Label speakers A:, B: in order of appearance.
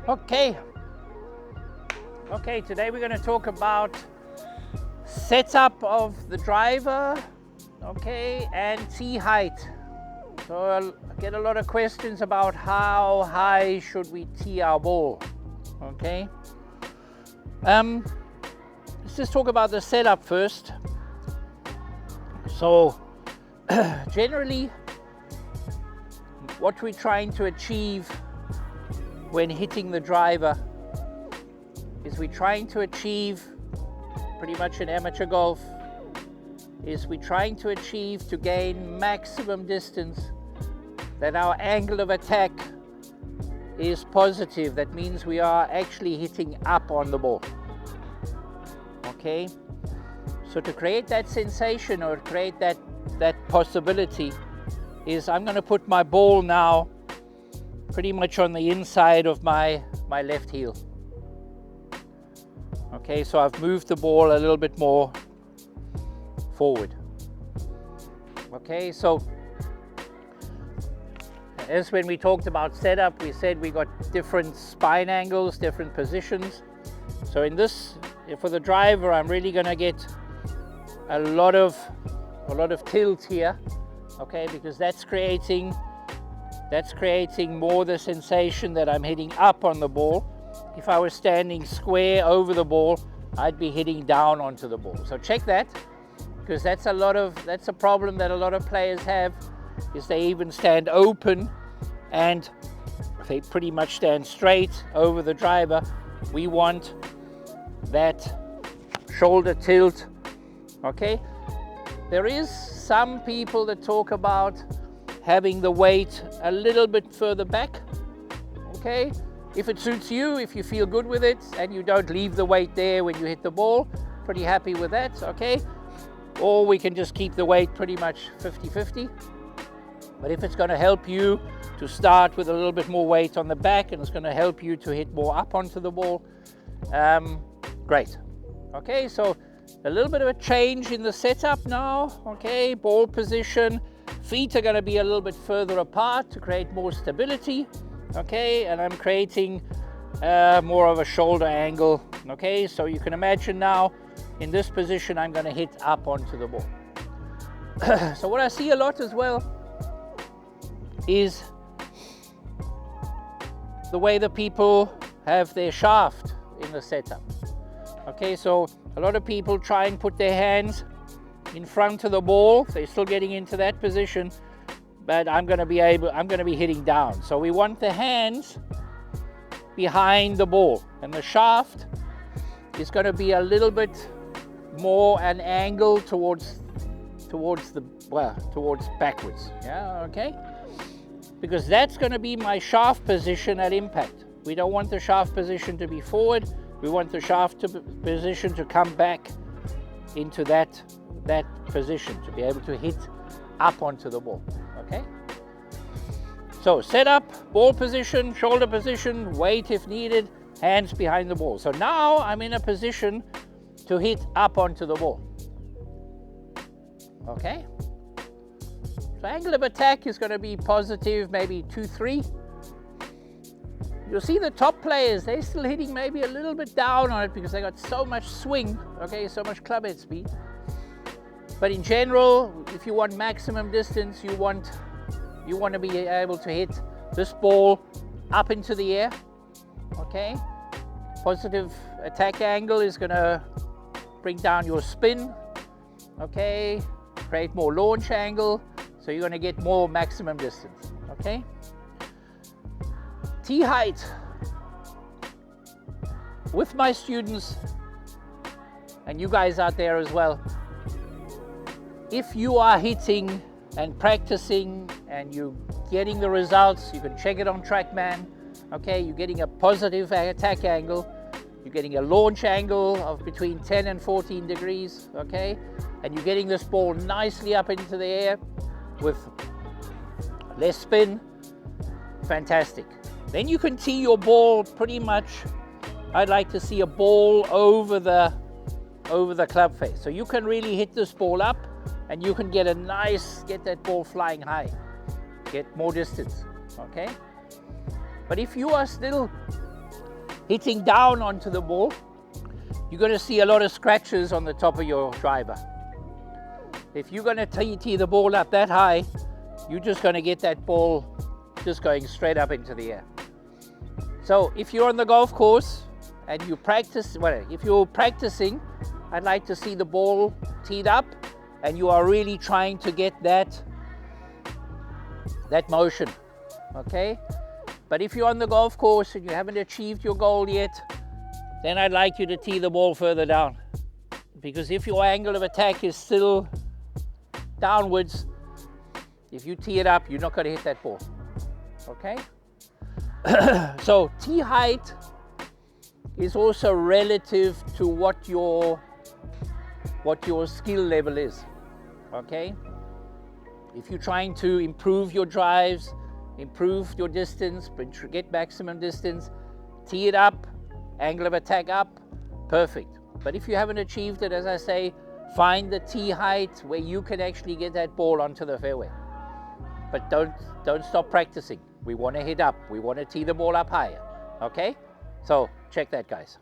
A: Okay, today we're going to talk about setup of the driver, okay, and tee height. So I get a lot of questions about how high should we tee our ball, okay. Let's just talk about the setup first. So generally what we're trying to achieve when hitting the driver is we're trying to achieve, pretty much in amateur golf, is we're trying to achieve to gain maximum distance, that our angle of attack is positive. That means we are actually hitting up on the ball, okay. So to create that sensation or create that possibility is I'm going to put my ball now pretty much on the inside of my left heel. Okay, so I've moved the ball a little bit more forward. Okay, so as when we talked about setup, we said we got different spine angles, different positions. So in this, for the driver, I'm really going to get a lot of tilt here, okay, because that's creating more the sensation that I'm hitting up on the ball. If I was standing square over the ball, I'd be hitting down onto the ball. So check that, because that's a problem that a lot of players have, is they even stand open and they pretty much stand straight over the driver. We want that shoulder tilt, okay. There is some people that talk about having the weight a little bit further back, okay. If it suits you, if you feel good with it and you don't leave the weight there when you hit the ball, pretty happy with that, okay. Or we can just keep the weight pretty much 50-50. But if it's going to help you to start with a little bit more weight on the back and it's going to help you to hit more up onto the ball, great. Okay, so a little bit of a change in the setup now, okay. Ball position, feet are going to be a little bit further apart to create more stability, okay, and I'm creating more of a shoulder angle, okay. So you can imagine now in this position I'm going to hit up onto the ball. So what I see a lot as well is the way the people have their shaft in the setup, okay. So a lot of people try and put their hands in front of the ball. They're still getting into that position, but I'm going to be hitting down. So we want the hands behind the ball, and the shaft is going to be a little bit more an angle towards backwards. Yeah, okay. Because that's going to be my shaft position at impact. We don't want the shaft position to be forward. We want the shaft position to come back into that position, to be able to hit up onto the ball, okay. So setup, ball position, shoulder position, weight if needed, hands behind the ball. So now I'm in a position to hit up onto the ball, okay. So angle of attack is going to be positive, maybe 2-3. You'll see the top players, they're still hitting maybe a little bit down on it because they got so much swing, okay, so much club head speed. But in general, if you want maximum distance, you want to be able to hit this ball up into the air, okay. Positive attack angle is going to bring down your spin, okay, create more launch angle, so you're going to get more maximum distance, okay. Tee height. With my students, and you guys out there as well, if you are hitting and practicing and you're getting the results, you can check it on TrackMan, okay, you're getting a positive attack angle, you're getting a launch angle of between 10 and 14 degrees, okay, and you're getting this ball nicely up into the air with less spin, fantastic. Then you can tee your ball pretty much, I'd like to see a ball over the club face. So you can really hit this ball up and you can get that ball flying high, get more distance, okay? But if you are still hitting down onto the ball, you're going to see a lot of scratches on the top of your driver. If you're going to tee the ball up that high, you're just going to get that ball just going straight up into the air. So if you're on the golf course and you practice, well, if you're practicing, I'd like to see the ball teed up and you are really trying to get that motion, okay? But if you're on the golf course and you haven't achieved your goal yet, then I'd like you to tee the ball further down. Because if your angle of attack is still downwards, if you tee it up, you're not going to hit that ball, okay? So tee height is also relative to what your skill level is, okay? If you're trying to improve your drives, improve your distance, get maximum distance, tee it up, angle of attack up, perfect. But if you haven't achieved it, as I say, find the tee height where you can actually get that ball onto the fairway. But don't stop practicing. We want to hit up. We want to tee the ball up higher, okay? So check that, guys.